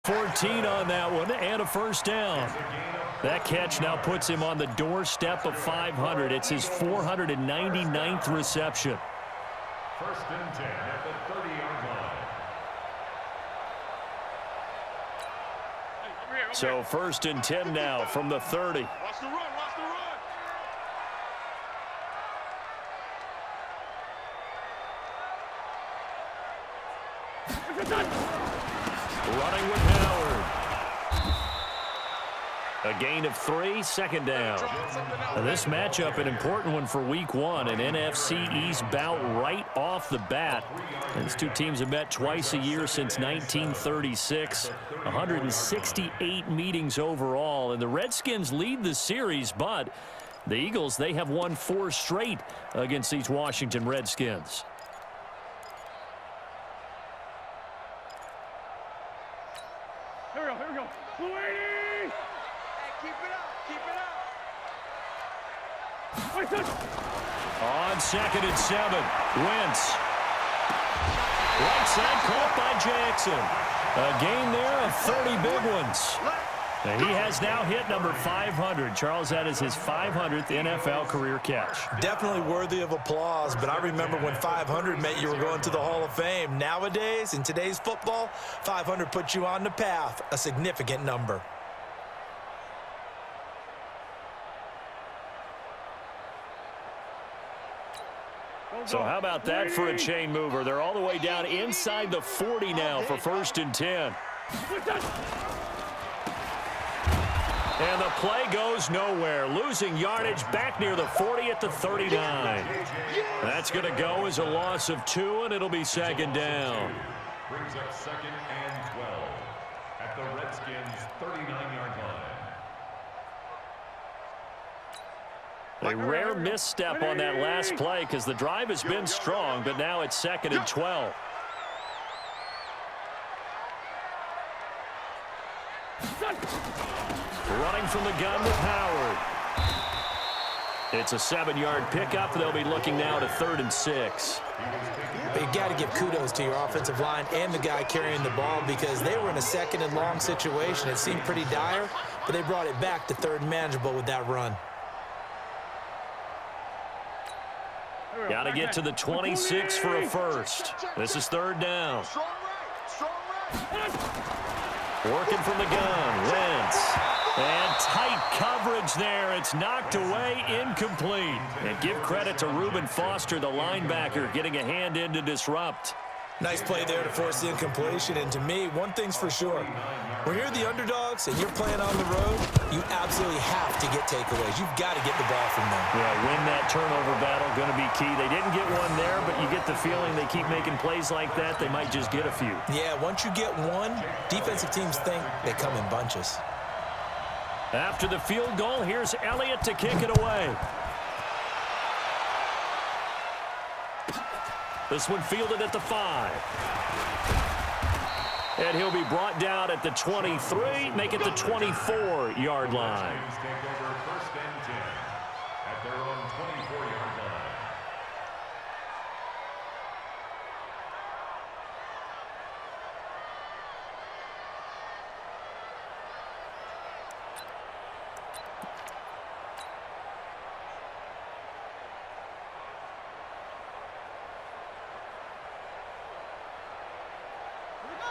14 on that one and a first down. That catch now puts him on the doorstep of 500. It's his 499th reception. First and 10 at the 30-yard line. So first and 10 now from the 30. Watch the run, watch the run. Running with Howard. A gain of 3, second down. Now this matchup, an important one for week 1, an NFC East bout right off the bat. These two teams have met twice a year since 1936, 168 meetings overall, and the Redskins lead the series, but the Eagles, they have won 4 straight against these Washington Redskins. Here we go. Hey, keep it up. On 2nd and 7, Wentz. Right side caught by Jackson. A gain there of 30 big ones. And he has now hit number 500. Charles, that is his 500th NFL career catch. Definitely worthy of applause, but I remember when 500 meant you were going to the Hall of Fame. Nowadays, in today's football, 500 puts you on the path, a significant number. So how about that for a chain mover? They're all the way down inside the 40 now for first and 10. And the play goes nowhere. Losing yardage back near the 40 at the 39. That's going to go as a loss of 2, and it'll be second down. Brings up 2nd and 12 at the Redskins' 39-yard line. A rare misstep on that last play because the drive has been strong, but now it's 2nd and 12. Running from the gun with Howard. It's a 7-yard pickup. They'll be looking now to 3rd and 6. But you got to give kudos to your offensive line and the guy carrying the ball because they were in a 2nd and long situation. It seemed pretty dire, but they brought it back to 3rd and manageable with that run. Got to get to the 26 for a first. This is 3rd down. Working from the gun, Wentz. And tight coverage there. It's knocked away, incomplete. And give credit to Reuben Foster, the linebacker, getting a hand in to disrupt. Nice play there to force the incompletion. And to me, one thing's for sure. When you're the underdogs and you're playing on the road, you absolutely have to get takeaways. You've got to get the ball from them. Yeah, win that turnover battle, going to be key. They didn't get one there, but you get the feeling they keep making plays like that, they might just get a few. Yeah, once you get one, defensive teams think they come in bunches. After the field goal, here's Elliott to kick it away. This one fielded at the 5. And he'll be brought down at the 23, make it the 24-yard line. Take over 1st and 10 at their own 24-yard line.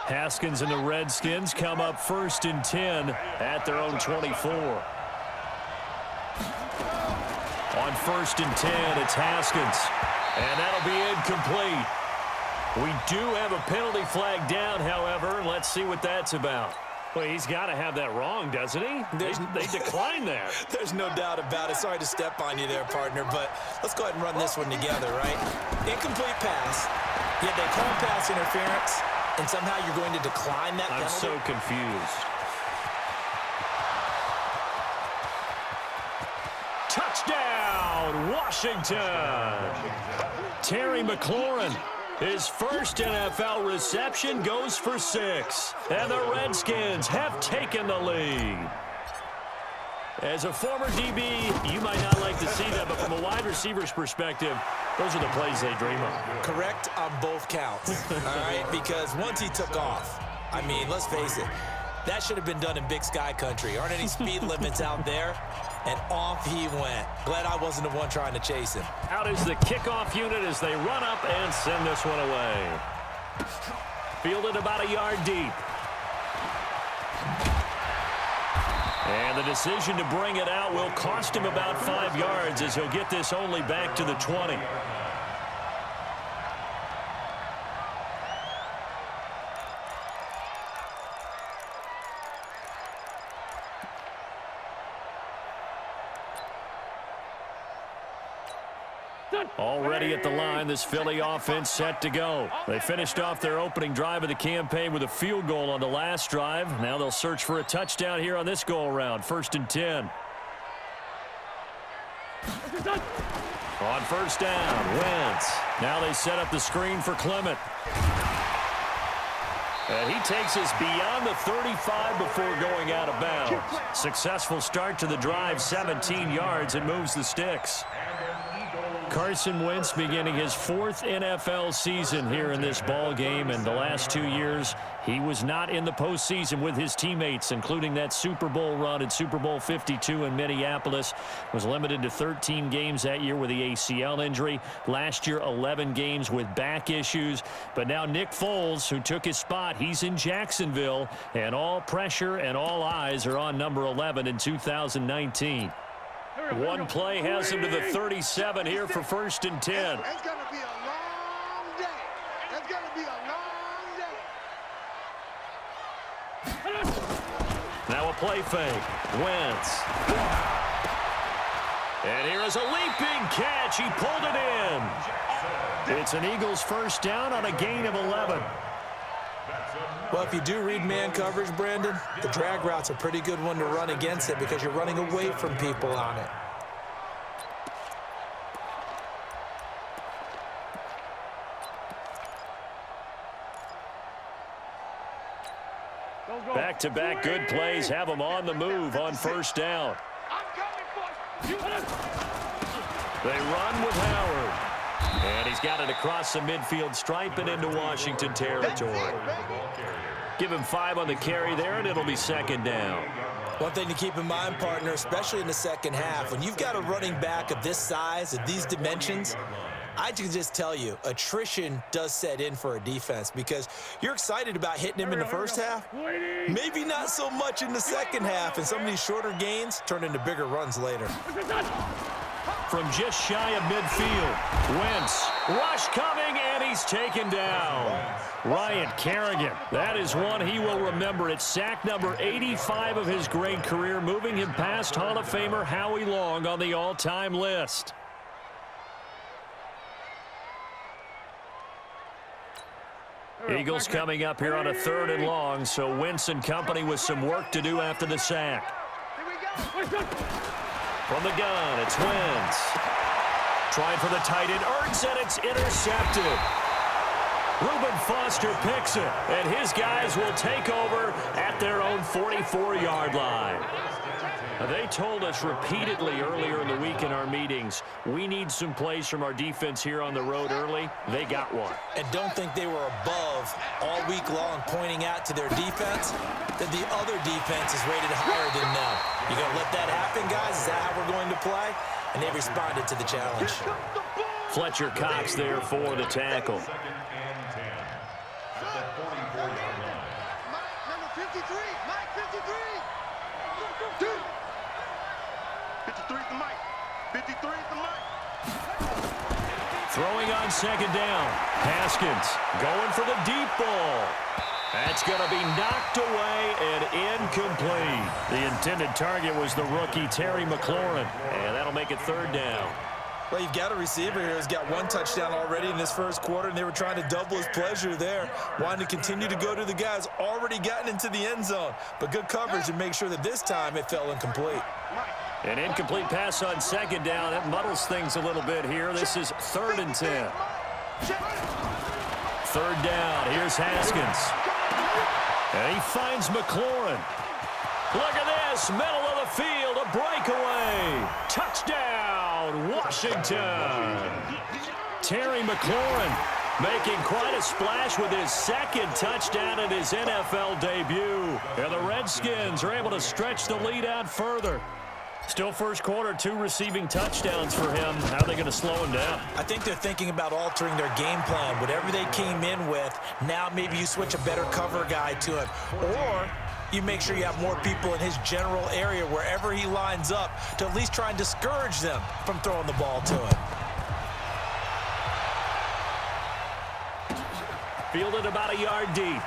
Haskins and the Redskins come up 1st and 10 at their own 24. On 1st and 10, it's Haskins. And that'll be incomplete. We do have a penalty flag down, however. Let's see what that's about. Well, he's got to have that wrong, doesn't he? They declined that. There's no doubt about it. Sorry to step on you there, partner, but let's go ahead and run this one together, right? Incomplete pass, yet they call pass interference, and somehow you're going to decline that penalty? I'm so confused. Touchdown, Washington! Terry McLaurin, his first NFL reception, goes for 6. And the Redskins have taken the lead. As a former DB, you might not like to see that, but from a wide receiver's perspective, those are the plays they dream of. Correct on both counts, all right? Because once he took off, I mean, let's face it, That should have been done in Big Sky country. Aren't any speed limits out there? And off he went. Glad I wasn't the one trying to chase him. Out is the kickoff unit as they run up and send this one away. Fielded about a yard deep. And the decision to bring it out will cost him about 5 yards as he'll get this only back to the 20. Already at the line, this Philly offense set to go. They finished off their opening drive of the campaign with a field goal on the last drive. Now they'll search for a touchdown here on this go-around. 1st and 10. On first down, Wentz. Now they set up the screen for Clement. And he takes us beyond the 35 before going out of bounds. Successful start to the drive, 17 yards, and moves the sticks. Carson Wentz beginning his 4th NFL season here in this ball game, and the last 2 years he was not in the postseason with his teammates, including that Super Bowl run in Super Bowl 52 in Minneapolis. Was limited to 13 games that year with the ACL injury. Last year 11 games with back issues. But now Nick Foles, who took his spot, he's in Jacksonville, and all pressure and all eyes are on number 11 in 2019. One play has him to the 37 here for 1st and 10. It's going to be a long day. It's going to be a long day. Now a play fake. Wentz. And here is a leaping catch. He pulled it in. It's an Eagles first down on a gain of 11. Well, if you do read man coverage, Brandon, the drag route's a pretty good one to run against it because you're running away from people on it. Back-to-back good plays have him on the move on first down. They run with Howard. And he's got it across the midfield stripe and into Washington territory. Give him 5 on the carry there, and it'll be 2nd down. One thing to keep in mind, partner, especially in the second half, when you've got a running back of this size, of these dimensions, I can just tell you, attrition does set in for a defense because you're excited about hitting him in the first half. Maybe not so much in the second half, and some of these shorter gains turn into bigger runs later. From just shy of midfield, Wentz, rush coming, and he's taken down. Ryan Kerrigan, that is one he will remember. It's sack number 85 of his great career, moving him past Hall of Famer Howie Long on the all-time list. Eagles coming up here on a 3rd and long, so Wentz and company with some work to do after the sack. From the gun, it's Wentz. Trying for the tight end, Ertz, and it's intercepted. Reuben Foster picks it, and his guys will take over at their own 44-yard line. They told us repeatedly earlier in the week in our meetings, we need some plays from our defense here on the road early. They got one. And don't think they were above all week long pointing out to their defense that the other defense is rated higher than them. You going to let that happen, guys? Is that how we're going to play? And they responded to the challenge. Fletcher Cox there for the tackle. Number 53, Mike 53. 53 is the mic. 53 is the mic. Throwing on 2nd down. Haskins going for the deep ball. That's going to be knocked away and incomplete. The intended target was the rookie Terry McLaurin, and that'll make it 3rd down. Well, you've got a receiver here who's got 1 touchdown already in this first quarter, and they were trying to double his pleasure there, wanting to continue to go to the guys already gotten into the end zone. But good coverage and make sure that this time it fell incomplete. An incomplete pass on 2nd down. That muddles things a little bit here. This is 3rd and 10. 3rd down. Here's Haskins. And he finds McLaurin. Look at this. Middle of the field. A breakaway. Touchdown, Washington. Terry McLaurin Making quite a splash with his second touchdown in his NFL debut. And the Redskins are able to stretch the lead out further. Still first quarter, 2 receiving touchdowns for him. How are they going to slow him down? I think they're thinking about altering their game plan. Whatever they came in with, now maybe you switch a better cover guy to him. Or you make sure you have more people in his general area wherever he lines up to at least try and discourage them from throwing the ball to him. Fielded about a yard deep.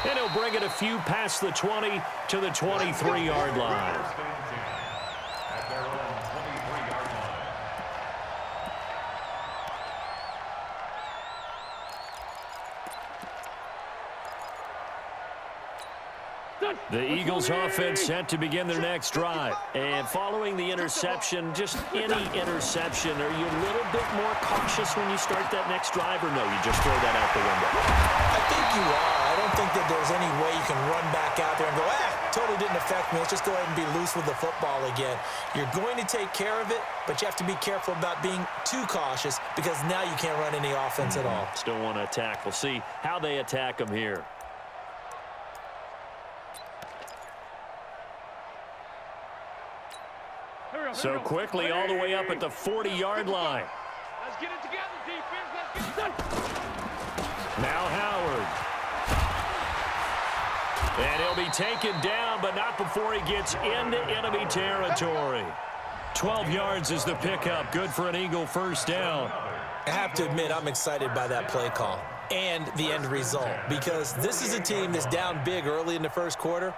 And he'll bring it a few past the 20 to the 23-yard line. At their own 23-yard line. The Eagles offense set to begin their next drive. And following the interception, just any interception, are you a little bit more cautious when you start that next drive, or no, you just throw that out the window? I think you are. I don't think that there's any way you can run back out there and go, totally didn't affect me. Let's just go ahead and be loose with the football again. You're going to take care of it, but you have to be careful about being too cautious because now you can't run any offense at all. Still want to attack. We'll see how they attack them here. So quickly all the way up at the 40-yard line. Let's get it together, defense. Let's get it done. Now Howard. And he'll be taken down, but not before he gets into enemy territory. 12 yards is the pickup. Good for an Eagle first down. I have to admit, I'm excited by that play call and the end result because this is a team that's down big early in the first quarter,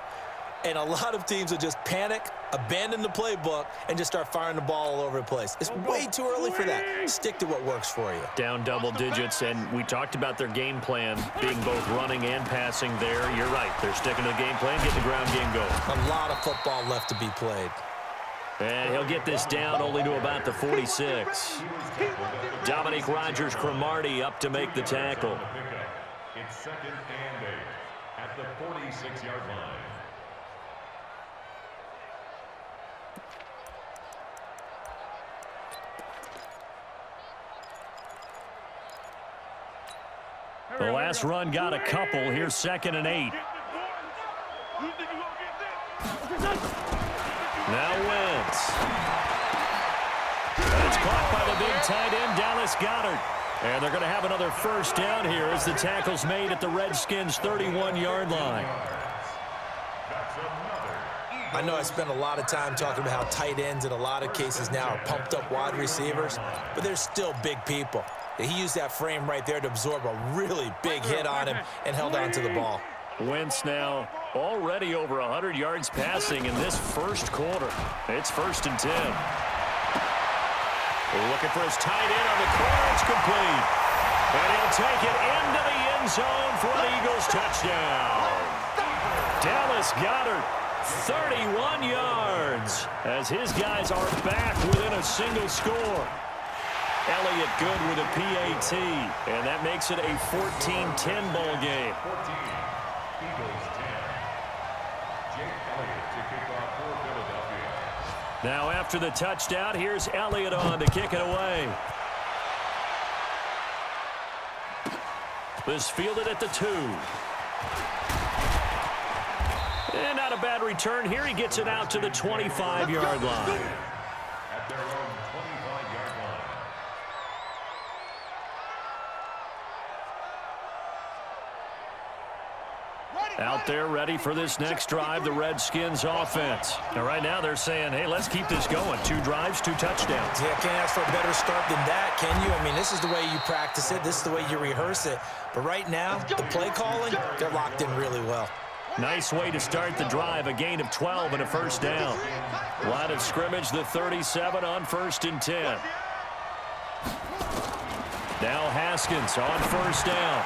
and a lot of teams will just panic, abandon the playbook, and just start firing the ball all over the place. It's way too early for that. Stick to what works for you. Down double digits, and we talked about their game plan being both running and passing there. You're right. They're sticking to the game plan, getting the ground game going. A lot of football left to be played. And he'll get this down only to about the 46. Dominique Rodgers-Cromartie up to make the tackle. It's 2nd and 8 at the 46-yard line. The last run got a couple. Here's 2nd and 8. Now Wentz. That's caught by the big tight end, Dallas Goedert. And they're going to have another first down here as the tackle's made at the Redskins' 31-yard line. I know I spent a lot of time talking about how tight ends in a lot of cases now are pumped up wide receivers, but they're still big people. He used that frame right there to absorb a really big hit on him and held on to the ball. Wentz now already over 100 yards passing in this first quarter. It's 1st and 10. Looking for his tight end on the corner. It's complete. And he'll take it into the end zone for an Eagles touchdown. Dallas Goedert, 31 yards, as his guys are back within a single score. Elliott good with a PAT, and that makes it a 14-10 ball game. 14, Eagles 10. Jake Elliott to kick off for Philadelphia. Now after the touchdown, here's Elliott on to kick it away. This fielded at the 2. And not a bad return here. He gets it out to the 25-yard line. At their own 25-yard line. Out there ready for this next drive, the Redskins offense. And right now they're saying, hey, let's keep this going. 2 drives, 2 touchdowns. Yeah, can't ask for a better start than that, can you? I mean, this is the way you practice it. This is the way you rehearse it. But right now, the play calling, they're locked in really well. Nice way to start the drive, a gain of 12 and a first down. Line of scrimmage, the 37 on 1st and 10. Now Haskins on 1st down.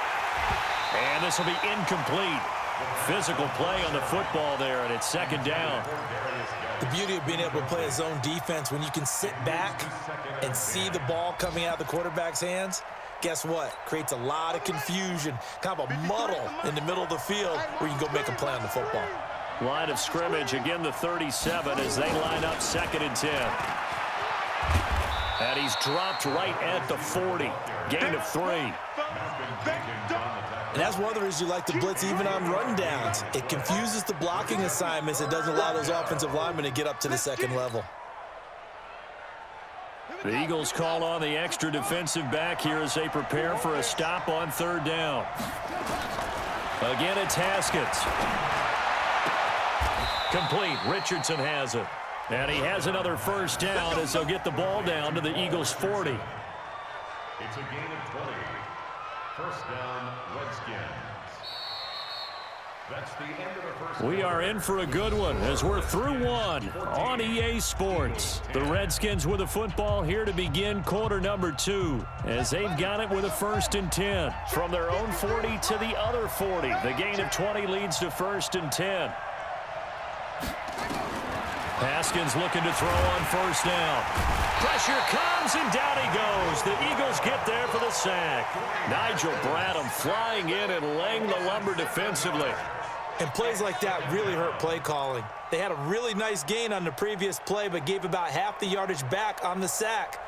And this will be incomplete. Physical play on the football there, and it's 2nd down. The beauty of being able to play a zone defense when you can sit back and see the ball coming out of the quarterback's hands, guess what? Creates a lot of confusion, kind of a muddle in the middle of the field where you can go make a play on the football. Line of scrimmage, again the 37 as they line up 2nd and 10. And he's dropped right at the 40. Gain of 3. And that's one of the reasons you like to blitz even on run downs. It confuses the blocking assignments. It doesn't allow those offensive linemen to get up to the second level. The Eagles call on the extra defensive back here as they prepare for a stop on 3rd down. Again, it's Haskins. Complete. Richardson has it. And he has another 1st down as they'll get the ball down to the Eagles' 40. It's a gain of 20. 1st down, Redskins. That's the end of the first. We are in for a good one as we're through one on EA Sports. The Redskins with the football here to begin quarter number 2 as they've got it with a 1st and 10. From their own 40 to the other 40. The gain of 20 leads to 1st and 10. Haskins looking to throw on 1st down. Pressure comes, and down he goes. The Eagles get there for the sack. Nigel Bradham flying in and laying the lumber defensively. And plays like that really hurt play calling. They had a really nice gain on the previous play, but gave about half the yardage back on the sack.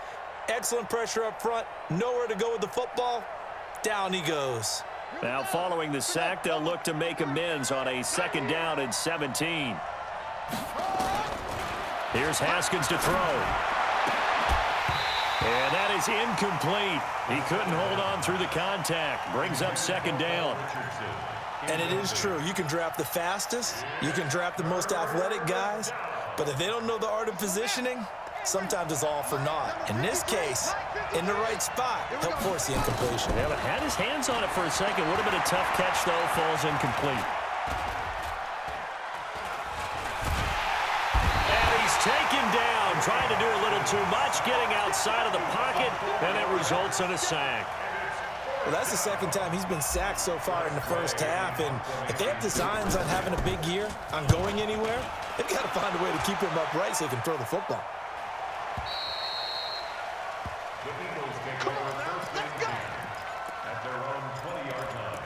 Excellent pressure up front. Nowhere to go with the football. Down he goes. Now following the sack, they'll look to make amends on a 2nd down and 17. Here's Haskins to throw. And that is incomplete. He couldn't hold on through the contact. Brings up 2nd down. And it is true. You can draft the fastest. You can draft the most athletic guys. But if they don't know the art of positioning, sometimes it's all for naught. In this case, in the right spot, help force the incompletion. Yeah, but had his hands on it for a second. Would have been a tough catch, though. Falls incomplete. Taken down, trying to do a little too much, getting outside of the pocket, and it results in a sack. Well, that's the 2nd time he's been sacked so far in the 1st half, and if they have designs on having a big year, on going anywhere, they've got to find a way to keep him upright so he can throw the football. The Eagles take over 1st and 10 at their own 20-yard line.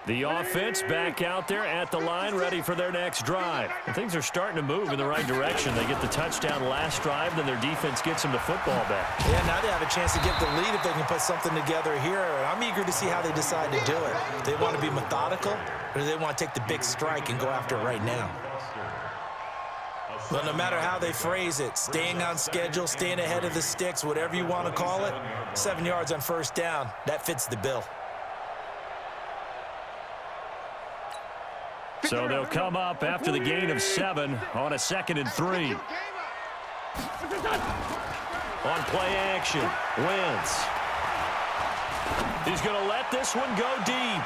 The offense back out there at the line, ready for their next drive. And things are starting to move in the right direction. They get the touchdown last drive, then their defense gets them the football back. Yeah, now they have a chance to get the lead if they can put something together here. And I'm eager to see how they decide to do it. Do they want to be methodical, or do they want to take the big strike and go after it right now? Well, no matter how they phrase it, staying on schedule, staying ahead of the sticks, whatever you want to call it, 7 yards on 1st down, that fits the bill. So they'll come up after the gain of 7 on a 2nd and 3. On play action, Wentz. He's going to let this one go deep.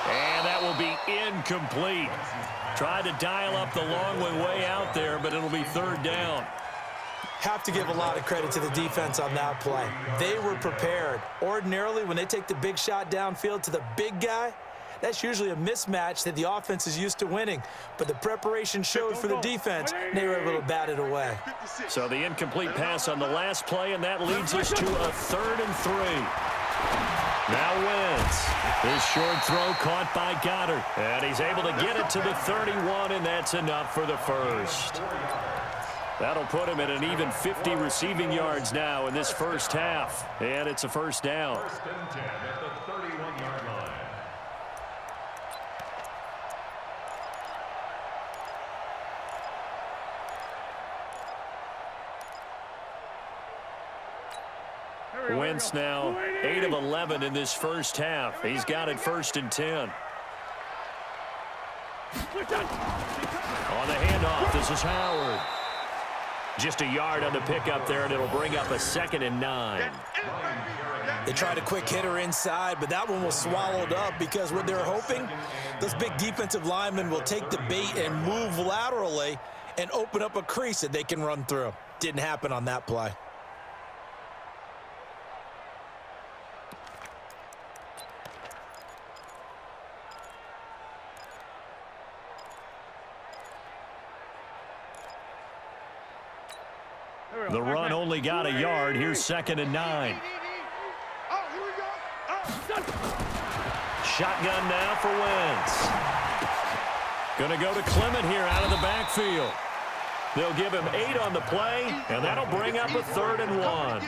And that will be incomplete. Tried to dial up the long one way out there, but it'll be 3rd down. Have to give a lot of credit to the defense on that play. They were prepared. Ordinarily, when they take the big shot downfield to the big guy, that's usually a mismatch that the offense is used to winning. But the preparation showed for the defense. They were able to bat it away. So the incomplete pass on the last play, and that leads us to a 3rd and 3. Now Wentz. His short throw caught by Goddard. And he's able to get it to the 31, and that's enough for the 1st. That'll put him at an even 50 receiving yards now in this 1st half. And it's a 1st down. 1st and 10 at the 31-yard line. Wentz now 8 of 11 in this 1st half. He's got it 1st and 10. On the handoff, this is Howard. Just a yard on the pickup there, and it'll bring up a 2nd and 9. They tried a quick hitter inside, but that one was swallowed up because what they're hoping, those big defensive linemen will take the bait and move laterally and open up a crease that they can run through. Didn't happen on that play. The run only got a yard. Here's 2nd and 9. Shotgun now for Wentz. Going to go to Clement here out of the backfield. They'll give him 8 on the play, and that'll bring up a 3rd and 1.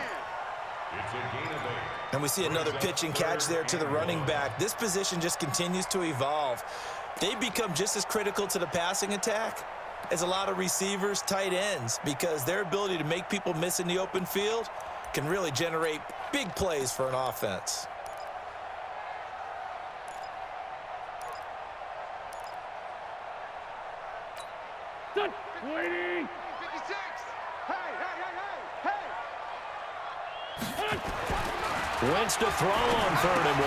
And we see another pitch and catch there to the running back. This position just continues to evolve. They become just as critical to the passing attack as a lot of receivers, tight ends, because their ability to make people miss in the open field can really generate big plays for an offense. Waiting. 56. Hey. Wentz to throw on 3rd and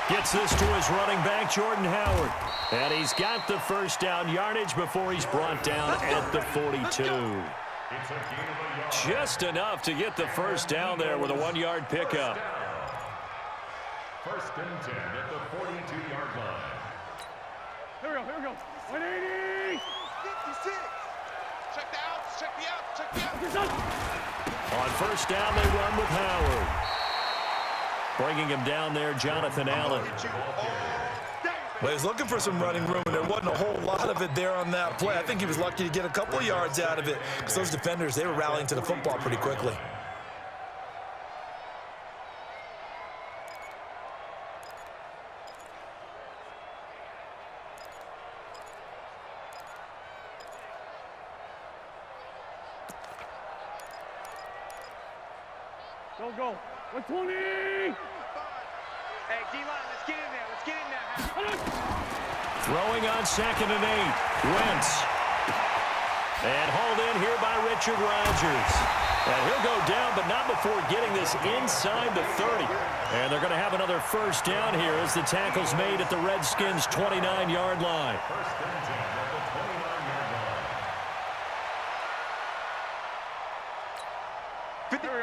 1. Gets this to his running back, Jordan Howard. And he's got the first down yardage before he's brought down at the 42. Just enough to get the first down there with a 1-yard pickup. 1st and 10 at the 42-yard line. Here we go. 180. 56. Check the outs, check the outs. On first down, they run with Howard. Bringing him down there, Jonathan Allen. Well, he was looking for some running room, and there wasn't a whole lot of it there on that play. I think he was lucky to get a couple of yards out of it, because those defenders, they were rallying to the football pretty quickly. Go. 120. Hey, D-line, let's get in there. Let's get in there. Throwing on 2nd and 8. Wentz. And hauled in here by Richard Rodgers. And he'll go down, but not before getting this inside the 30. And they're going to have another first down here as the tackle's made at the Redskins' 29-yard line. 1st and 10 at the 29-yard line.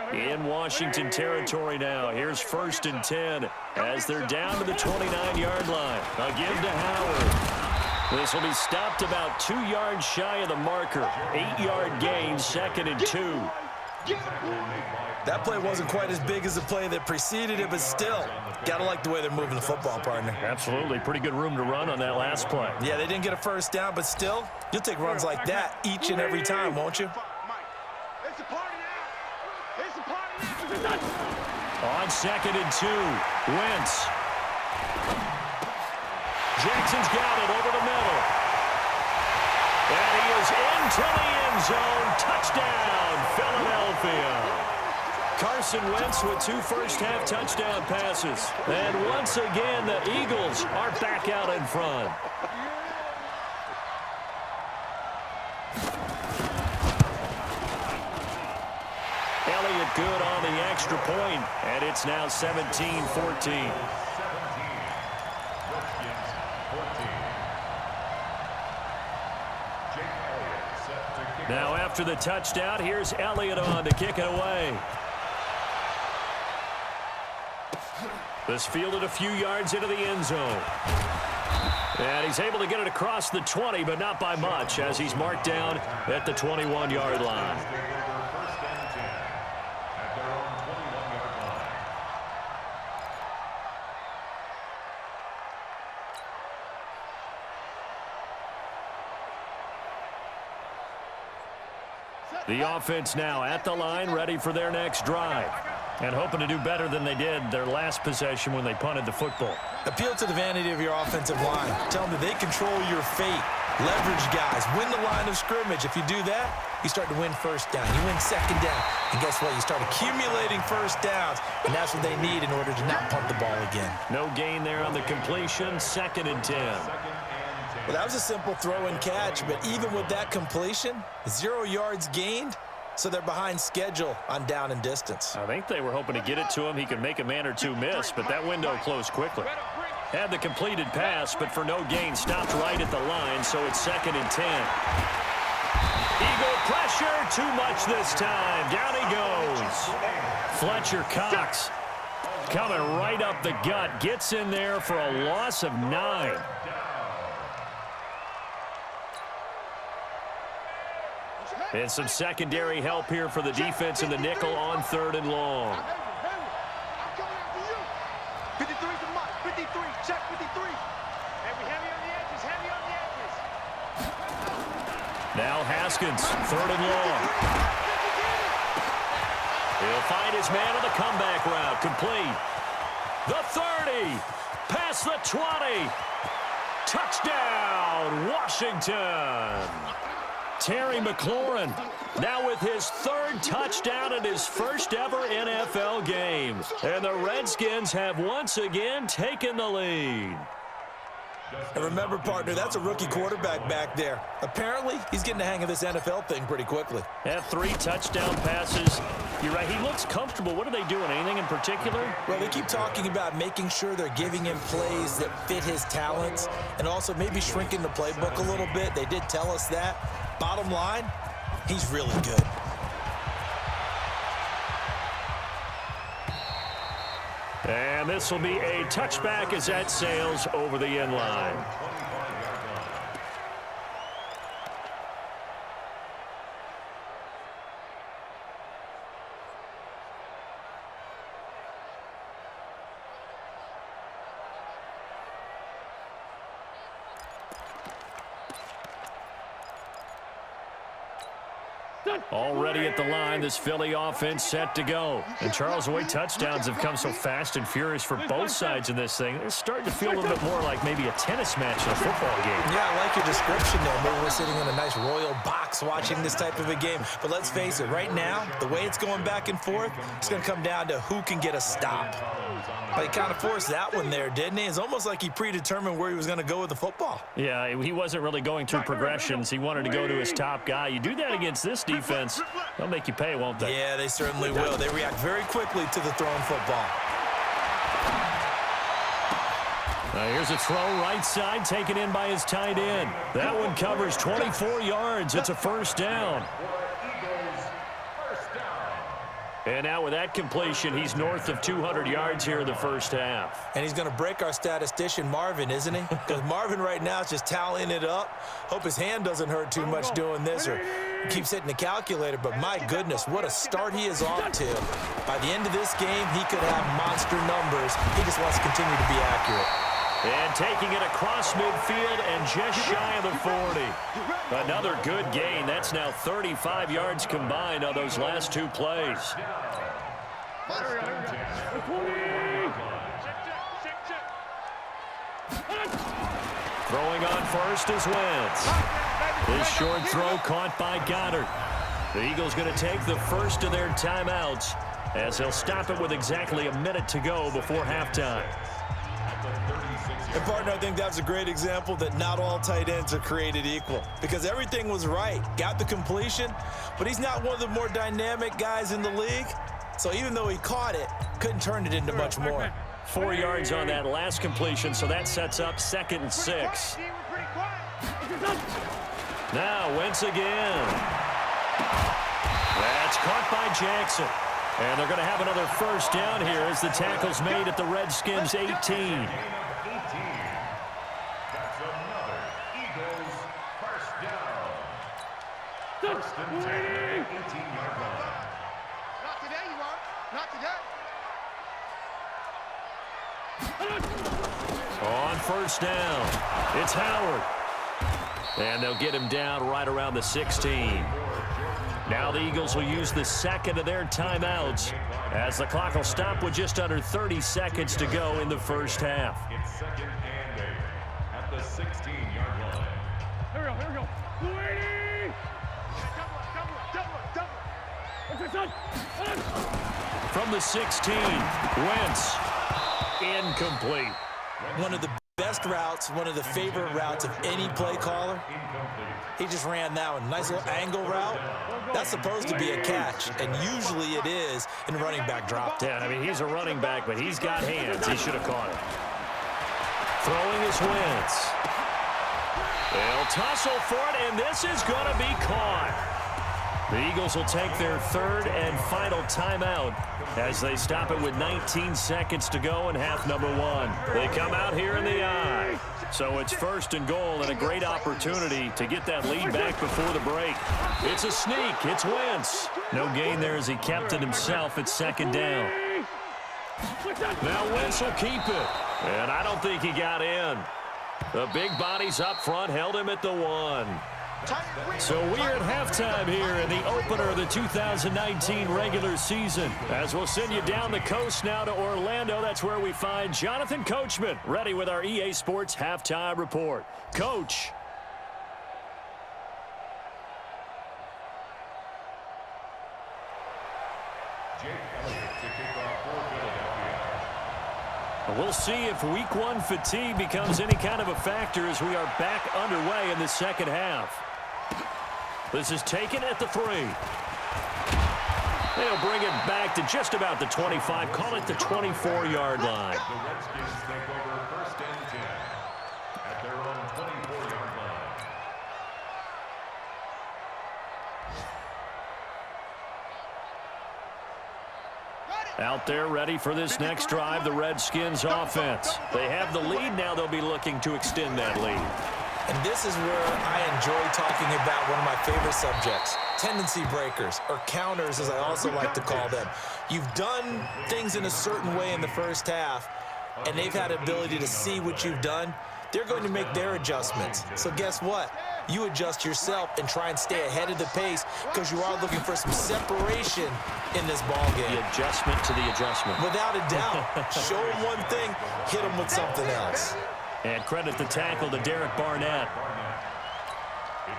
In Washington territory now. Here's 1st and 10 as they're down to the 29-yard line. A give to Howard. This will be stopped about 2 yards shy of the marker. 8-yard gain, 2nd and 2. That play wasn't quite as big as the play that preceded it, but still, got to like the way they're moving the football, partner. Absolutely. Pretty good room to run on that last play. Yeah, they didn't get a first down, but still, you'll take runs like that each and every time, won't you? It's a party now. It's a party now. On 2nd and 2, Wentz. Jackson's got it over the middle. And he is into the end zone. Touchdown, Philadelphia. Carson Wentz with 2 first-half touchdown passes. And once again, the Eagles are back out in front. Elliott good on the extra point, and it's now 17-14. Now after the touchdown, here's Elliott on to kick it away. This fielded a few yards into the end zone. And he's able to get it across the 20, but not by much, as he's marked down at the 21-yard line. The offense now at the line, ready for their next drive. And hoping to do better than they did their last possession when they punted the football. Appeal to the vanity of your offensive line. Tell them that they control your fate. Leverage guys. Win the line of scrimmage. If you do that, you start to win first down. You win second down. And guess what? You start accumulating first downs. And that's what they need in order to not punt the ball again. No gain there on the completion. 2nd and 10. Well, that was a simple throw and catch, but even with that completion, 0 yards gained, so they're behind schedule on down and distance. I think they were hoping to get it to him. He could make a man or two miss, but that window closed quickly. Had the completed pass, but for no gain, stopped right at the line, so it's 2nd and 10. Eagle pressure, too much this time. Down he goes. Fletcher Cox coming right up the gut, gets in there for a loss of 9. And some secondary help here for the defense in the nickel on 3rd and long. 53's the mark. 53, check 53. Now Haskins, 3rd and long. He'll find his man on the comeback route. Complete. The 30. Past the 20. Touchdown, Washington. Terry McLaurin now with his 3rd touchdown in his first ever NFL game. And the Redskins have once again taken the lead. And remember, partner, that's a rookie quarterback back there. Apparently, he's getting the hang of this NFL thing pretty quickly. Have 3 touchdown passes. You're right, he looks comfortable. What are they doing? Anything in particular? Well, they keep talking about making sure they're giving him plays that fit his talents and also maybe shrinking the playbook a little bit. They did tell us that. Bottom line, he's really good. And this will be a touchback as that sails over the end line. Already at the line, this Philly offense set to go. And Charles, the way touchdowns have come so fast and furious for both sides in this thing, it's starting to feel a little bit more like maybe a tennis match in a football game. Yeah, I like your description there. Maybe we're sitting in a nice royal box watching this type of a game. But let's face it, right now, the way it's going back and forth, it's going to come down to who can get a stop. But he kind of forced that one there, didn't he? It's almost like he predetermined where he was going to go with the football. Yeah, he wasn't really going through progressions. He wanted to go to his top guy. You do that against this defense, they'll make you pay, won't they? Yeah, they certainly will. They react very quickly to the thrown football. Now here's a throw right side taken in by his tight end. That one covers 24 yards. It's a 1st down. And now with that completion, he's north of 200 yards here in the first half. And he's going to break our statistician, Marvin, isn't he? Because Marvin right now is just tallying it up. Hope his hand doesn't hurt too much doing this, or he keeps hitting the calculator. But my goodness, what a start he is off to. By the end of this game, he could have monster numbers. He just wants to continue to be accurate. And taking it across midfield and just shy of the 40. Another good gain. That's now 35 yards combined on those last 2 plays. Throwing on first is Wentz. This short throw caught by Goddard. The Eagles going to take the first of their timeouts as they'll stop it with exactly a minute to go before halftime. And, partner, I think that's a great example that not all tight ends are created equal, because everything was right. Got the completion, but he's not one of the more dynamic guys in the league. So even though he caught it, couldn't turn it into much more. 4 yards on that last completion, so that sets up 2nd and 6. Now Wentz again. That's caught by Jackson. And they're going to have another 1st down here as the tackle's made at the Redskins' 18. First and 10, 18-yard line. Not today, you won't. Not today. On 1st down, it's Howard. And they'll get him down right around the 16. Now the Eagles will use the 2nd of their timeouts as the clock will stop with just under 30 seconds to go in the first half. It's 2nd and 8 at the 16-yard line. Here we go. 280! Double. From the 16, Wentz, incomplete. One of the best routes, one of the favorite routes of any play caller. He just ran that one. Nice little angle route. That's supposed to be a catch, and usually it is in running back drop. Yeah, I mean, he's a running back, but he's got hands. He should have caught it. Throwing is Wentz. They'll tussle for it, and this is going to be caught. The Eagles will take their 3rd and final timeout as they stop it with 19 seconds to go in half number 1. They come out here in the I. So it's 1st and goal and a great opportunity to get that lead back before the break. It's a sneak. It's Wentz. No gain there as he kept it himself at 2nd down. Now Wentz will keep it. And I don't think he got in. The big bodies up front held him at the 1. So we're at halftime here in the opener of the 2019 regular season. As we'll send you down the coast now to Orlando, that's where we find Jonathan Coachman ready with our EA Sports halftime report. Coach. We'll see if week one fatigue becomes any kind of a factor as we are back underway in the second half. This is taken at the 3. They'll bring it back to just about the 25, call it the 24-yard line. The Redskins take over first and 10 at their own 24-yard line. Out there ready for this next drive, the Redskins offense. They have the lead. Now they'll be looking to extend that lead. And this is where I enjoy talking about one of my favorite subjects, tendency breakers, or counters as I also like to call them. You've done things in a certain way in the first half, and they've had the ability to see what you've done. They're going to make their adjustments. So guess what? You adjust yourself and try and stay ahead of the pace because you are looking for some separation in this ball game. The adjustment to the adjustment. Without a doubt. Show them one thing, hit them with something else. And credit the tackle to Derek Barnett.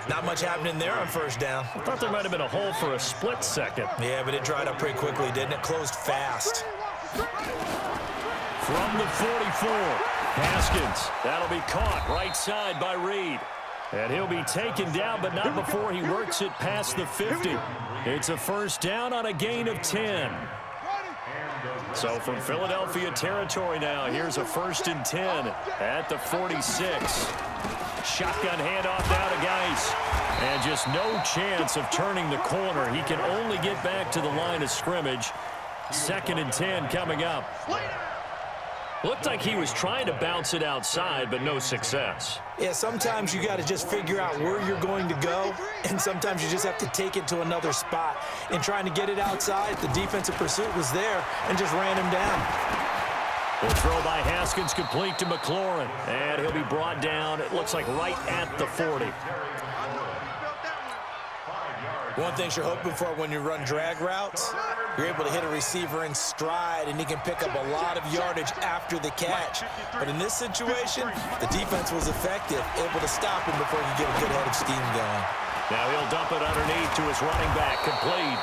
Not much happening there on first down. I thought there might have been a hole for a split second. Yeah, but it dried up pretty quickly, didn't it? Closed fast. From the 44, Haskins. That'll be caught right side by Reed. And he'll be taken down, but not before he works it past the 50. It's a first down on a gain of 10. So from Philadelphia territory now, here's a 1st and 10 at the 46. Shotgun handoff now to Geis. And just no chance of turning the corner. He can only get back to the line of scrimmage. 2nd and 10 coming up. Looked like he was trying to bounce it outside, but no success. Yeah, sometimes you got to just figure out where you're going to go, and sometimes you just have to take it to another spot. And trying to get it outside, the defensive pursuit was there and just ran him down. The throw by Haskins complete to McLaurin, and he'll be brought down, it looks like right at the 40. One thing you're hoping for when you run drag routes, you're able to hit a receiver in stride, and he can pick up a lot of yardage after the catch. But in this situation, the defense was effective, able to stop him before he could get a good head of steam going. Now he'll dump it underneath to his running back, complete.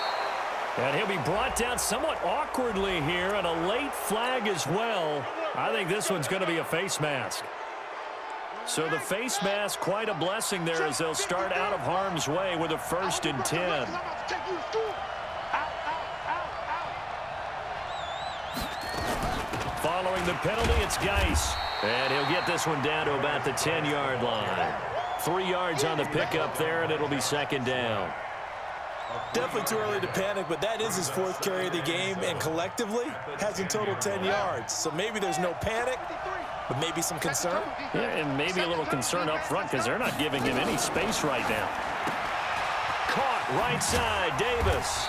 And he'll be brought down somewhat awkwardly here, and a late flag as well. I think this one's going to be a face mask. So the face mask, quite a blessing there as they'll start out of harm's way with a 1st and 10. Following the penalty, it's Geis. And he'll get this one down to about the 10-yard line. 3 yards on the pickup there, and it'll be 2nd down. Definitely too early to panic, but that is his 4th carry of the game, and collectively has in total 10 yards. So maybe there's no panic, but maybe some concern. Yeah, and maybe a little concern up front because they're not giving him any space right now. Caught right side, Davis.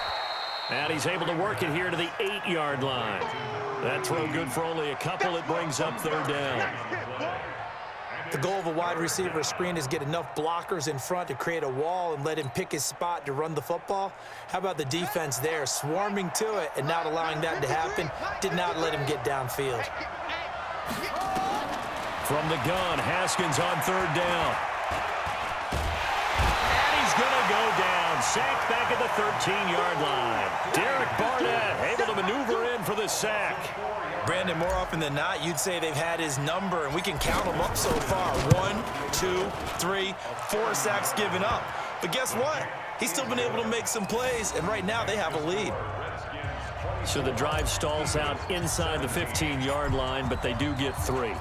And he's able to work it here to the 8-yard line. That throw good for only a couple. It brings up 3rd down. The goal of a wide receiver screen is get enough blockers in front to create a wall and let him pick his spot to run the football. How about the defense there, swarming to it and not allowing that to happen? Did not let him get downfield. From the gun, Haskins on 3rd down. And he's going to go down. Sacked back at the 13-yard line. Derek Barnett able to maneuver in for the sack. Brandon, more often than not, you'd say they've had his number, and we can count them up so far. 1, 2, 3, 4 sacks given up. But guess what? He's still been able to make some plays, and right now they have a lead. So the drive stalls out inside the 15-yard line, but they do get 3.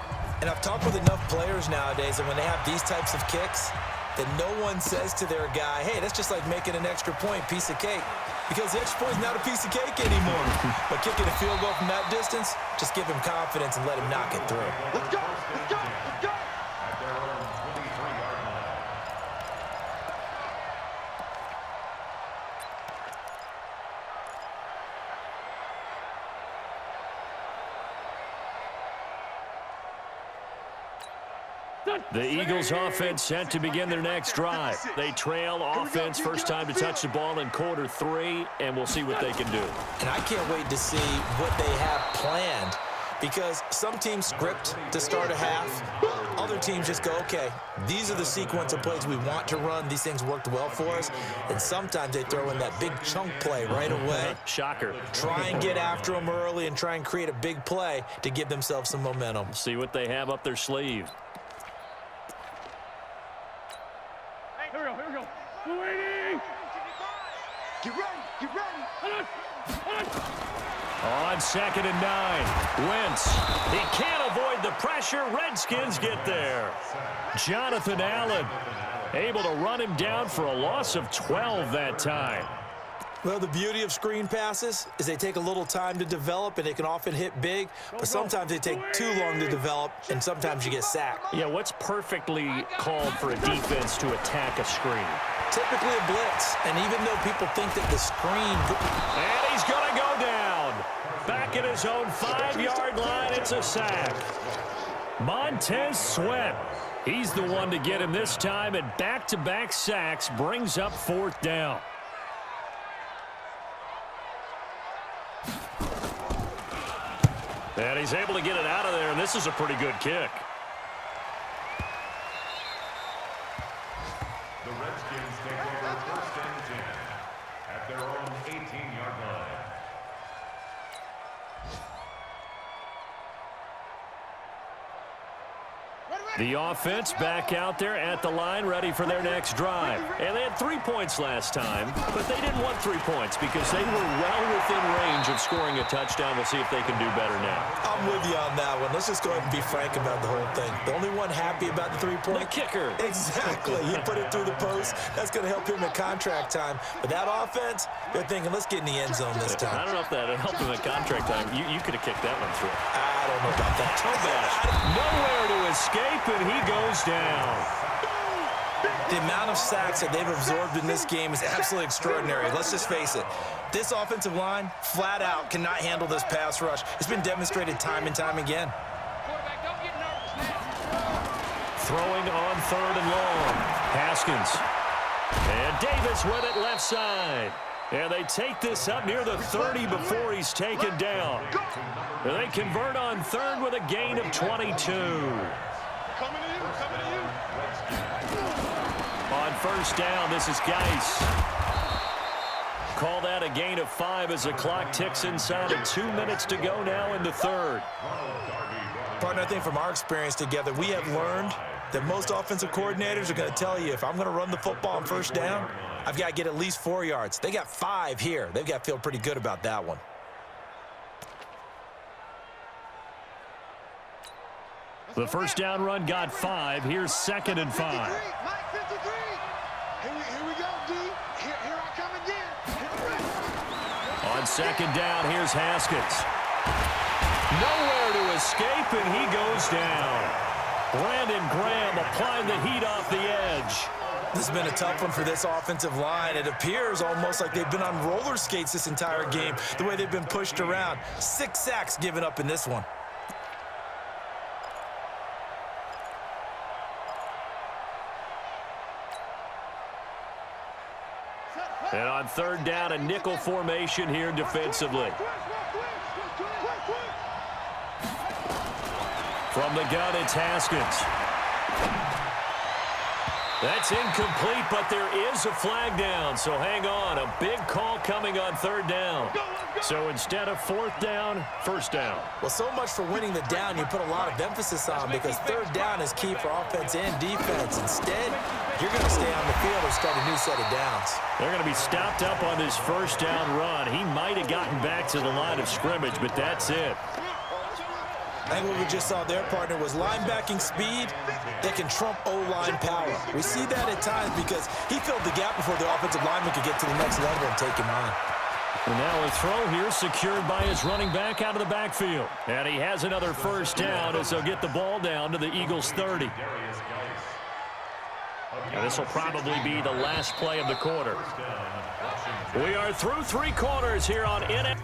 And I've talked with enough players nowadays, and when they have these types of kicks, that no one says to their guy, hey, that's just like making an extra point, piece of cake. Because the extra point is not a piece of cake anymore. But kicking a field goal from that distance, just give him confidence and let him knock it through. Let's go! Let's go! Let's go! At their own 23-yard line. The Eagles offense set to begin their next drive. They trail offense first time to touch the ball in quarter 3, and we'll see what they can do. And I can't wait to see what they have planned, because some teams script to start a half. Other teams just go, okay, these are the sequence of plays we want to run. These things worked well for us. And sometimes they throw in that big chunk play right away. Shocker. Try and get after them early and try and create a big play to give themselves some momentum. See what they have up their sleeve. Here we go. We're waiting. Get ready. On 2nd and 9, Wentz. He can't avoid the pressure. Redskins get there. Jonathan Allen able to run him down for a loss of 12 that time. Well, the beauty of screen passes is they take a little time to develop, and they can often hit big, but sometimes they take too long to develop, and sometimes you get sacked. Yeah, what's perfectly called for a defense to attack a screen? Typically a blitz, and even though people think that the screen... And he's going to go down. Back at his own 5-yard line, it's a sack. Montez Sweat, he's the one to get him this time, and back-to-back sacks brings up 4th down. And he's able to get it out of there, and this is a pretty good kick. The Redskins take over 1st and 10 at their own 18-yard line. The offense back out there at the line, ready for their next drive. And they had 3 points last time, but they didn't want 3 points because they were well within range of scoring a touchdown. We'll see if they can do better now. I'm with you on that one. Let's just go ahead and be frank about the whole thing. The only one happy about the 3-point? The kicker. Exactly. He put it through the post. That's going to help him at contract time. But that offense, they're thinking, let's get in the end zone this time. I don't know if that helped him at contract time. You could have kicked that one through. I don't know about that. Nowhere to escape, and he goes down. The amount of sacks that they've absorbed in this game is absolutely extraordinary. Let's just face it. This offensive line, flat out, cannot handle this pass rush. It's been demonstrated time and time again. Quarterback, don't get nervous now. Throwing on 3rd and long. Haskins. And Davis with it left side. And they take this up near the 30 before he's taken down. And they convert on 3rd with a gain of 22. Coming to you. On 1st down, this is Geis. Call that a gain of 5 as the clock ticks inside of 2 minutes to go now in the 3rd. Partner, I think from our experience together, we have learned that most offensive coordinators are going to tell you, if I'm going to run the football on 1st down, I've got to get at least 4 yards. They got 5 here. They've got to feel pretty good about that one. The 1st down run got 5. Here's 2nd and 5. Mike 53. Here we go, D. Here I come again. On 2nd down, here's Haskins. Nowhere to escape, and he goes down. Brandon Graham applying the heat off the edge. This has been a tough one for this offensive line. It appears almost like they've been on roller skates this entire game, the way they've been pushed around. 6 sacks given up in this one. And on 3rd down, a nickel formation here defensively. From the gun, it's Haskins. That's incomplete, but there is a flag down, so hang on. A big call coming on 3rd down. So instead of 4th down, 1st down. Well, so much for winning the down you put a lot of emphasis on, because 3rd down is key for offense and defense. Instead, you're going to stay on the field and start a new set of downs. They're going to be stopped up on this 1st down run. He might have gotten back to the line of scrimmage, but that's it. I think what we just saw there, partner, was linebacking speed that can trump O-line power. We see that at times because he filled the gap before the offensive lineman could get to the next level and take him on. And now a throw here secured by his running back out of the backfield. And he has another 1st down as they'll get the ball down to the Eagles' 30. And this will probably be the last play of the quarter. We are through 3 quarters here on NFL.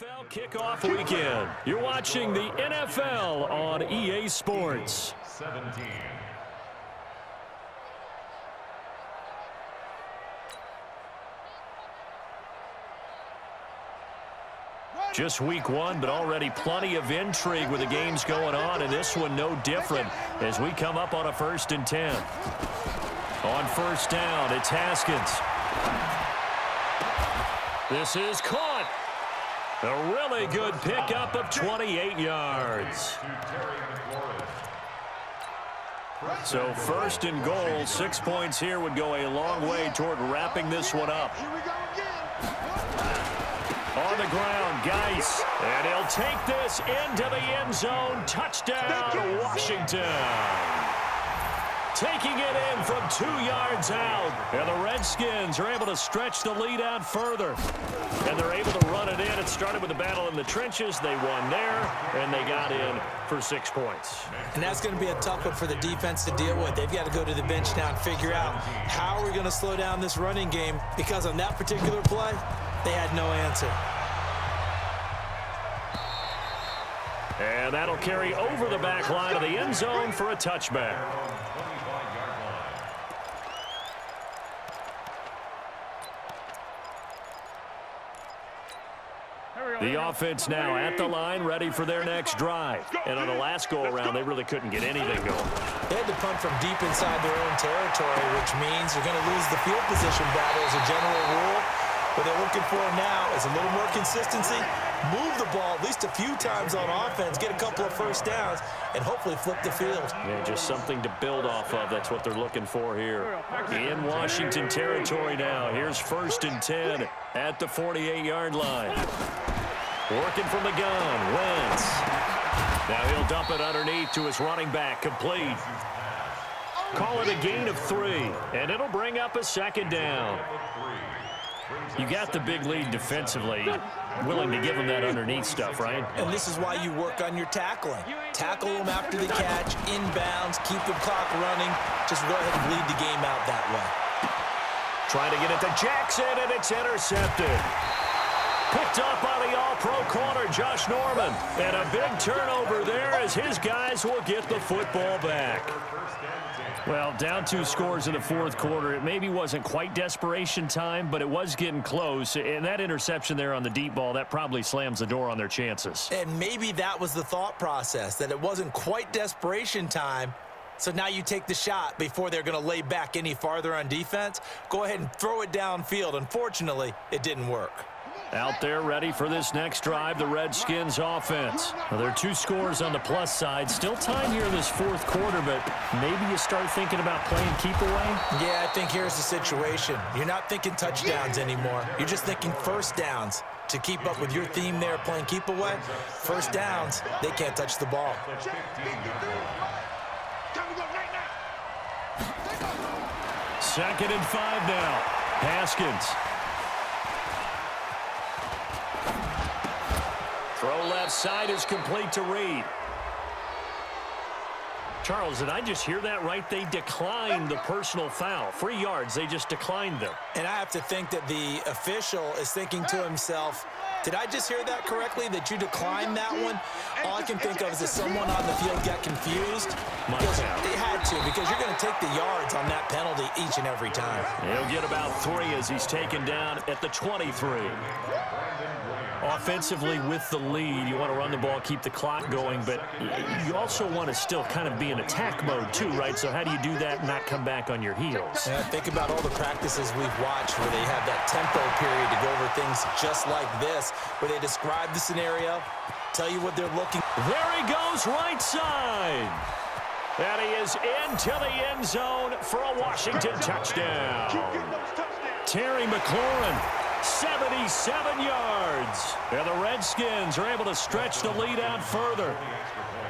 USFL kickoff weekend. You're watching the NFL on EA Sports. 17. Just week one, but already plenty of intrigue with the games going on, and this one no different as we come up on a 1st and 10. On first down, it's Haskins. This is caught. A really good pickup of 28 yards. So 1st and goal, 6 points here would go a long way toward wrapping this one up. On the ground, Geis, and he'll take this into the end zone. Touchdown, Washington. Taking it in from 2 yards out. And the Redskins are able to stretch the lead out further. And they're able to run it in. It started with a battle in the trenches. They won there, and they got in for 6 points. And that's going to be a tough one for the defense to deal with. They've got to go to the bench now and figure out how are we going to slow down this running game, because on that particular play, they had no answer. And that'll carry over the back line of the end zone for a touchback. The offense now at the line, ready for their next drive. And on the last go-around, they really couldn't get anything going. They had to punt from deep inside their own territory, which means they're going to lose the field position battle as a general rule. What they're looking for now is a little more consistency, move the ball at least a few times on offense, get a couple of first downs, and hopefully flip the field. Yeah, just something to build off of. That's what they're looking for here. In Washington territory now. Here's 1st and 10 at the 48-yard line. Working from the gun, Wentz. Now he'll dump it underneath to his running back, complete. Call it a gain of 3, and it'll bring up a 2nd down. You got the big lead defensively, willing to give them that underneath stuff, right? And this is why you work on your tackling. Tackle them after the catch, inbounds, keep the clock running. Just go ahead and bleed the game out that way. Trying to get it to Jackson, and it's intercepted. Picked up by the all-pro corner, Josh Norman. And a big turnover there as his guys will get the football back. Well, down 2 scores in the 4th quarter. It maybe wasn't quite desperation time, but it was getting close. And that interception there on the deep ball, that probably slams the door on their chances. And maybe that was the thought process, that it wasn't quite desperation time. So now you take the shot before they're going to lay back any farther on defense. Go ahead and throw it downfield. Unfortunately, it didn't work. Out there ready for this next drive, the Redskins offense. Well, there are 2 scores on the plus side. Still time here in this 4th quarter, but maybe you start thinking about playing keep away? Yeah, I think here's the situation. You're not thinking touchdowns anymore. You're just thinking first downs. To keep up with your theme there, playing keep away, first downs, they can't touch the ball. 2nd and 5 now. Haskins. Throw left side is complete to Reed. Charles, did I just hear that right? They declined the personal foul. 3 yards, they just declined them. And I have to think that the official is thinking to himself, did I just hear that correctly, that you declined that one? All I can think of is that someone on the field got confused. They had to, because you're going to take the yards on that penalty each and every time. He'll get about 3 as he's taken down at the 23. Offensively with the lead, you want to run the ball, keep the clock going, but you also want to still kind of be in attack mode too, right? So how do you do that and not come back on your heels? Yeah, think about all the practices we've watched where they have that tempo period to go over things just like this, where they describe the scenario, tell you what they're looking. There he goes, right side. And he is into the end zone for a Washington touchdown. Terry McLaurin. 77 yards. And the Redskins are able to stretch the lead out further.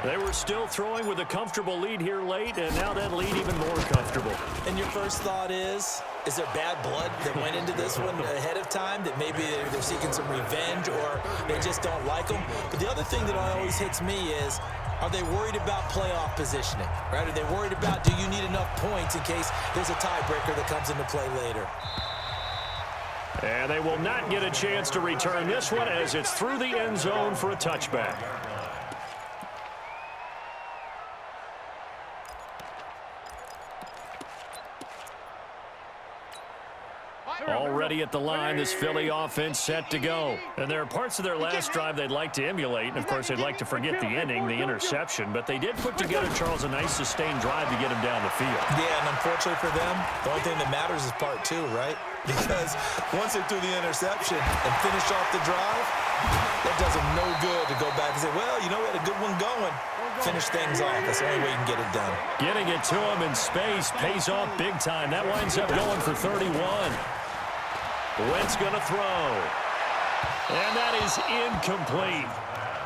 They were still throwing with a comfortable lead here late, and now that lead even more comfortable. And your first thought is there bad blood that went into this one ahead of time, that maybe they're seeking some revenge or they just don't like them? But the other thing that always hits me is, are they worried about playoff positioning, right? Are they worried about, do you need enough points in case there's a tiebreaker that comes into play later? And they will not get a chance to return this one as it's through the end zone for a touchback. Already at the line, this Philly offense set to go. And there are parts of their last drive they'd like to emulate. And, of course, they'd like to forget the ending, the interception. But they did put together, Charles, a nice sustained drive to get him down the field. Yeah, and unfortunately for them, the only thing that matters is part two, right? Because once they threw the interception and finished off the drive, that does them no good to go back and say, well, you know, we had a good one going. Finish things off. That's the only way you can get it done. Getting it to him in space pays off big time. That winds up going for 31. Wentz going to throw. And that is incomplete.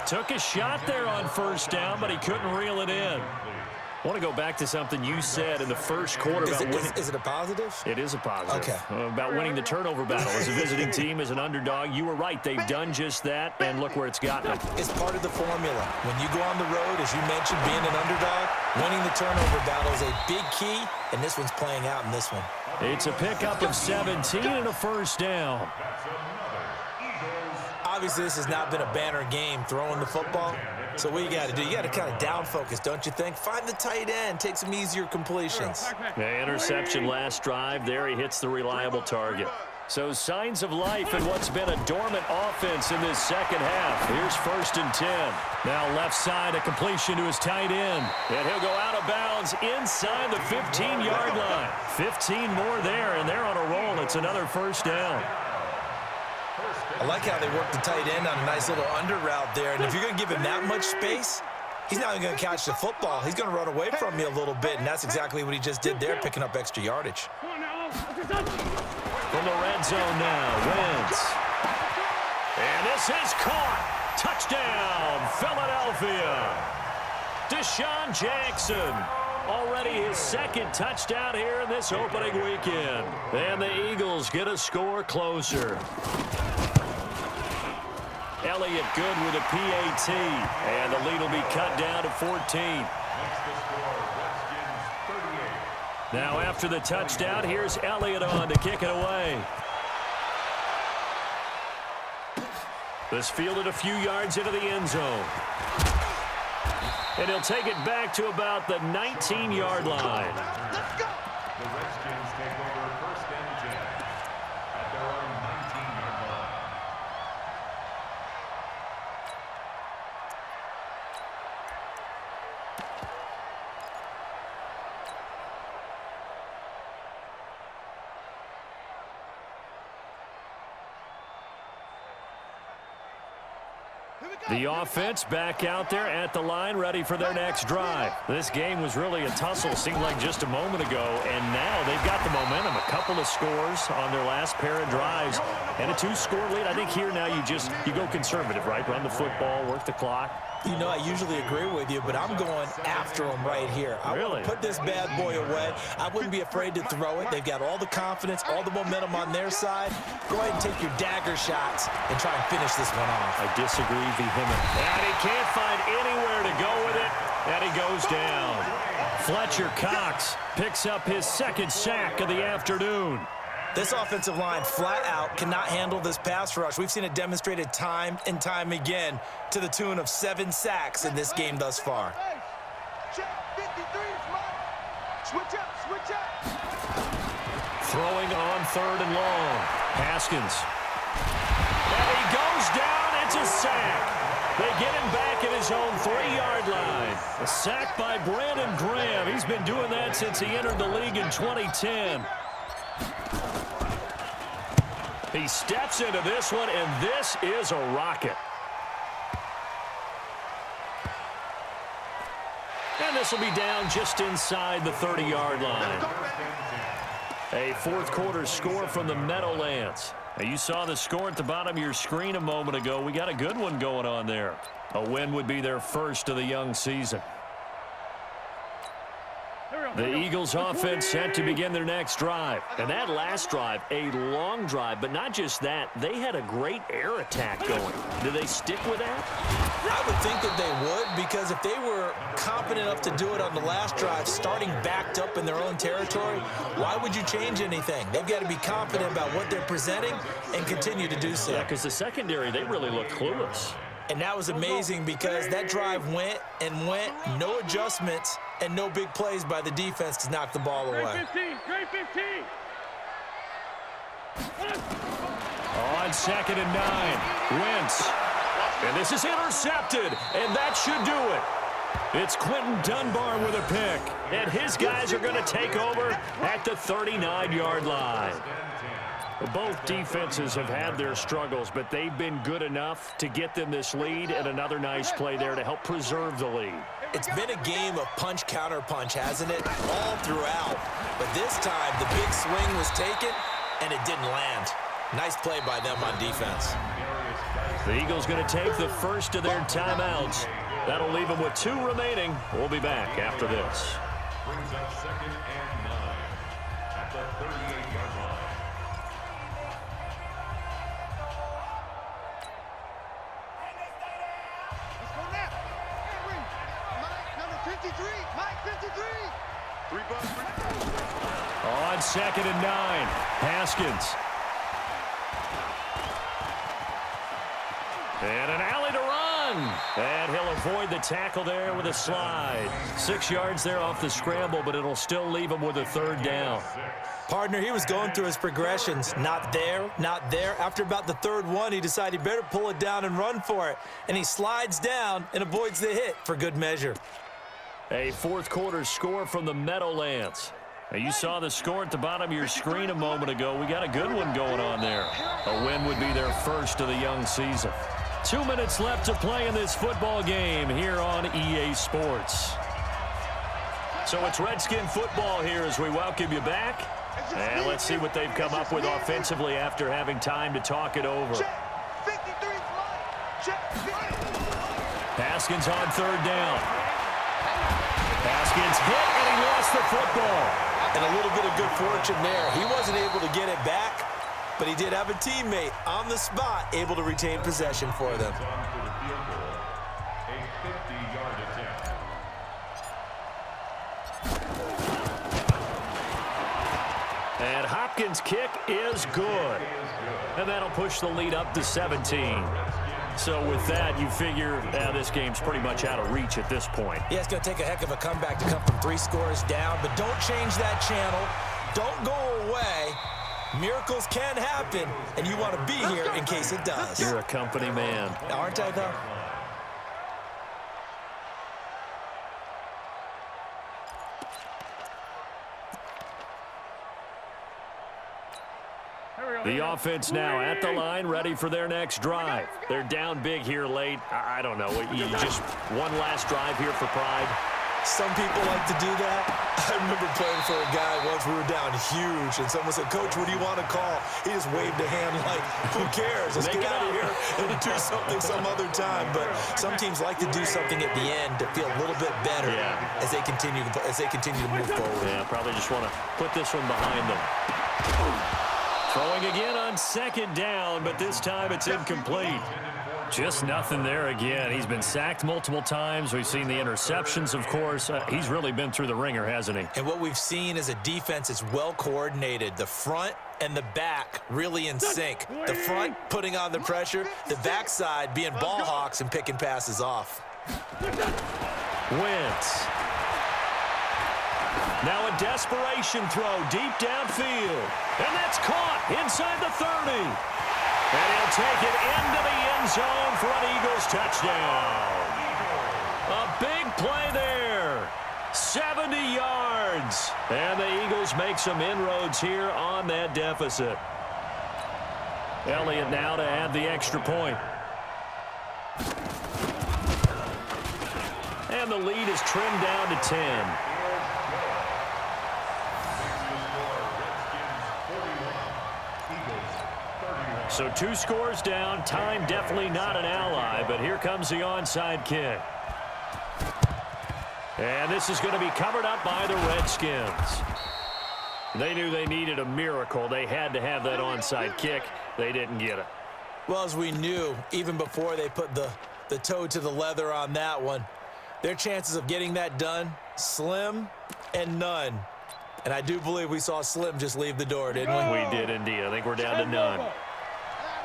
Took a shot there on first down, but he couldn't reel it in. I want to go back to something you said in the first quarter about winning. Is it a positive? It is a positive. Okay. About winning the turnover battle. As a visiting team, as an underdog, you were right. They've done just that, and look where it's gotten them. It's part of the formula. When you go on the road, as you mentioned, being an underdog, winning the turnover battle is a big key, and this one's playing out in this one. It's a pickup of 17 and a first down. Obviously, this has not been a banner game throwing the football. So what you got to do, you got to kind of down focus, don't you think? Find the tight end, take some easier completions. The interception last drive. There he hits the reliable target. So signs of life in what's been a dormant offense in this second half. Here's 1st and 10. Now left side, a completion to his tight end. And he'll go out of bounds inside the 15-yard line. 15 more there, and they're on a roll. It's another first down. I like how they work the tight end on a nice little under route there. And if you're going to give him that much space, he's not even going to catch the football. He's going to run away from you a little bit, and that's exactly what he just did there, picking up extra yardage. From the red zone now, Wentz. And this is caught. Touchdown, Philadelphia. Deshaun Jackson. Already his second touchdown here in this opening weekend. And the Eagles get a score closer. Elliott good with a PAT. And the lead will be cut down to 14. Now after the touchdown, here's Elliott on to kick it away. This fielded a few yards into the end zone. And he'll take it back to about the 19-yard line. Let's go. The Redskins take over 1st and 10 at their own 19-yard line. The offense back out there at the line, ready for their next drive. This game was really a tussle, seemed like just a moment ago, and now they've got the momentum. A couple of scores on their last pair of drives, and a 2-score lead. I think here now you go conservative, right? Run the football, work the clock. You know, I usually agree with you, but I'm going after him right here. I want to put this bad boy away. I wouldn't be afraid to throw it. They've got all the confidence, all the momentum on their side. Go ahead and take your dagger shots and try and finish this one off. I disagree vehemently. And he can't find anywhere to go with it, and he goes down. Fletcher Cox picks up his second sack of the afternoon. This offensive line flat out cannot handle this pass rush. We've seen it demonstrated time and time again to the tune of 7 sacks in this game thus far. Switch up. Throwing on 3rd and long. Haskins. And he goes down. It's a sack. They get him back at his own 3-yard line. A sack by Brandon Graham. He's been doing that since he entered the league in 2010. He steps into this one, and this is a rocket. And this will be down just inside the 30-yard line. A 4th quarter score from the Meadowlands. Now, you saw the score at the bottom of your screen a moment ago. We got a good one going on there. A win would be their first of the young season. The Eagles offense set to begin their next drive. And that last drive, a long drive, but not just that. They had a great air attack going. Do they stick with that? I would think that they would, because if they were confident enough to do it on the last drive, starting backed up in their own territory, why would you change anything? They've got to be confident about what they're presenting and continue to do so. Yeah, because the secondary, they really look clueless. And that was amazing because that drive went and went, no adjustments, and no big plays by the defense to knock the ball away. Grade 15. On 2nd and 9, Wentz. And this is intercepted, and that should do it. It's Quentin Dunbar with a pick, and his guys are going to take over at the 39-yard line. Both defenses have had their struggles, but they've been good enough to get them this lead, and another nice play there to help preserve the lead. It's been a game of punch-counter-punch, hasn't it? All throughout. But this time, the big swing was taken, and it didn't land. Nice play by them on defense. The Eagles going to take the first of their timeouts. That'll leave them with 2 remaining. We'll be back after this. Brings up 2nd and 9 at the 38-yard line. Let's go now. Mike, number 53. Mike, 53. 3 bucks. On 2nd and 9, Haskins. And an alley to run. And he'll avoid the tackle there with a slide. 6 yards there off the scramble, but it'll still leave him with a 3rd down. Partner, he was going through his progressions. Not there, not there. After about the 3rd one, he decided he better pull it down and run for it. And he slides down and avoids the hit for good measure. A 4th quarter score from the Meadowlands. Now, you saw the score at the bottom of your screen a moment ago. We got a good one going on there. A win would be their first of the young season. 2 minutes left to play in this football game here on EA Sports. So it's Redskin football here as we welcome you back. And let's see what they've come up with offensively after having time to talk it over. Haskins on 3rd down. Haskins hit, and he lost the football. And a little bit of good fortune there. He wasn't able to get it back, but he did have a teammate on the spot able to retain possession for them. A 50-yard attempt. And Hopkins' kick is good. And that'll push the lead up to 17. So with that, you figure this game's pretty much out of reach at this point. Yeah, it's going to take a heck of a comeback to come from 3 scores down, but don't change that channel. Don't go away. Miracles can happen, and you want to be here in case it does. You're a company man. Aren't I, though? The offense now at the line, ready for their next drive. They're down big here late. I don't know. You just one last drive here for pride. Some people like to do that. I remember playing for a guy once. We were down huge, and someone said, "Coach, what do you want to call?" He just waved a hand like, "Who cares? Let's get out of here and do something some other time." But some teams like to do something at the end to feel a little bit better as they continue to move forward. Yeah, probably just want to put this one behind them. Throwing again on 2nd down, but this time it's incomplete. Just nothing there again. He's been sacked multiple times. We've seen the interceptions, of course. He's really been through the ringer, hasn't he? And what we've seen is a defense is well coordinated. The front and the back really in sync. The front putting on the pressure, the backside being ball hawks and picking passes off. Wentz. Now a desperation throw deep downfield. And that's caught inside the 30. And he'll take it into the end zone for an Eagles touchdown. A big play there. 70 yards. And the Eagles make some inroads here on that deficit. Elliott now to add the extra point. And the lead is trimmed down to 10. So 2 scores down. Time definitely not an ally, but here comes the onside kick. And this is going to be covered up by the Redskins. They knew they needed a miracle. They had to have that onside kick. They didn't get it. Well, as we knew, even before they put the the toe to the leather on that one. Their chances of getting that done, slim and none. And I do believe we saw Slim just leave the door, didn't we? We did indeed. I think we're down to none. I'm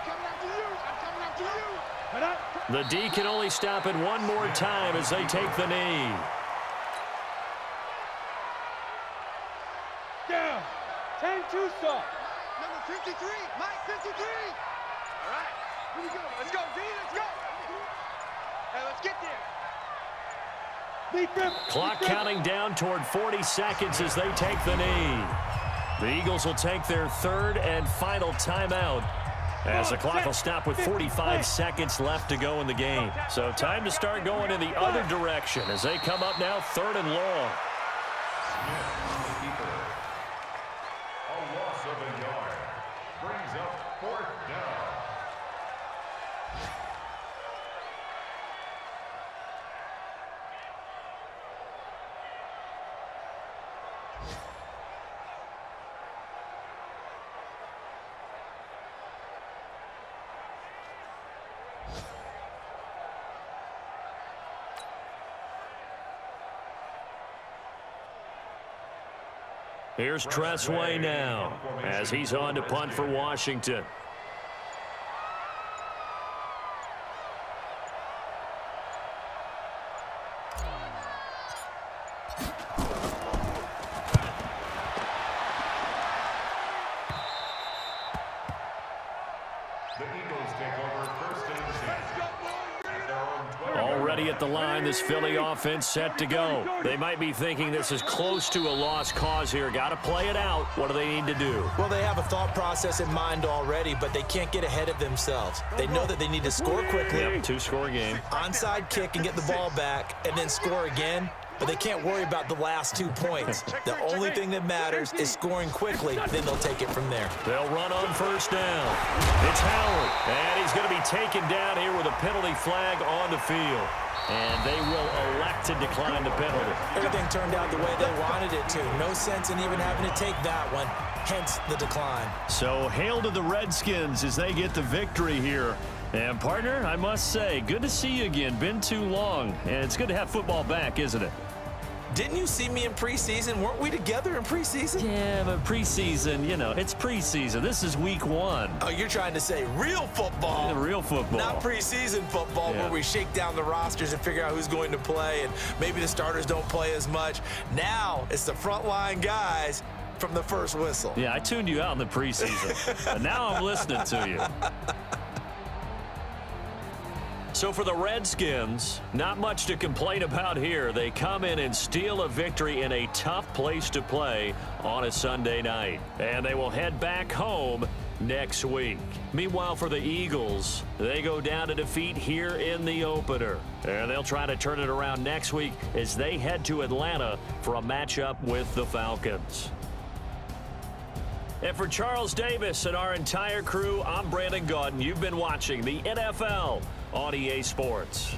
coming after you. I'm coming after you. The D can only stop it one more time as they take the knee. Down. 10-2 stop. Number 53, Mike 53. All right, here we go. Let's go, D. Let's go. Hey, let's get there. Clock counting down toward 40 seconds as they take the knee. The Eagles will take their third and final timeout as the clock will stop with 45 seconds left to go in the game. So time to start going in the other direction as they come up now third and long. A loss of a yard brings up 4th down. Here's Tressway now as he's on to punt for Washington. The Eagles take over 1st and 10. At their own 12. Already at the line, this Philly offense set to go. They might be thinking this is close to a lost cause here. Got to play it out. What do they need to do? Well, they have a thought process in mind already, but they can't get ahead of themselves. They know that they need to score quickly. Yep, 2-score game. Onside kick and get the ball back and then score again. But they can't worry about the last 2 points. The only thing that matters is scoring quickly. Then they'll take it from there. They'll run on first down. It's Howard, and he's going to be taken down here with a penalty flag on the field. And they will elect to decline the penalty. Everything turned out the way they wanted it to. No sense in even having to take that one. Hence the decline. So hail to the Redskins as they get the victory here. And partner, I must say, good to see you again. Been too long. And it's good to have football back, isn't it? Didn't you see me in preseason? Weren't we together in preseason? Yeah, but preseason, you know, it's preseason. This is week 1. Oh, you're trying to say real football. Yeah, real football. Not preseason football Yeah. where we shake down the rosters and figure out who's going to play and maybe the starters don't play as much. Now it's the frontline guys from the first whistle. Yeah, I tuned you out in the preseason. But now I'm listening to you. So for the Redskins, not much to complain about here. They come in and steal a victory in a tough place to play on a Sunday night. And they will head back home next week. Meanwhile, for the Eagles, they go down to defeat here in the opener. And they'll try to turn it around next week as they head to Atlanta for a matchup with the Falcons. And for Charles Davis and our entire crew, I'm Brandon Gaudin. You've been watching the NFL on EA Sports.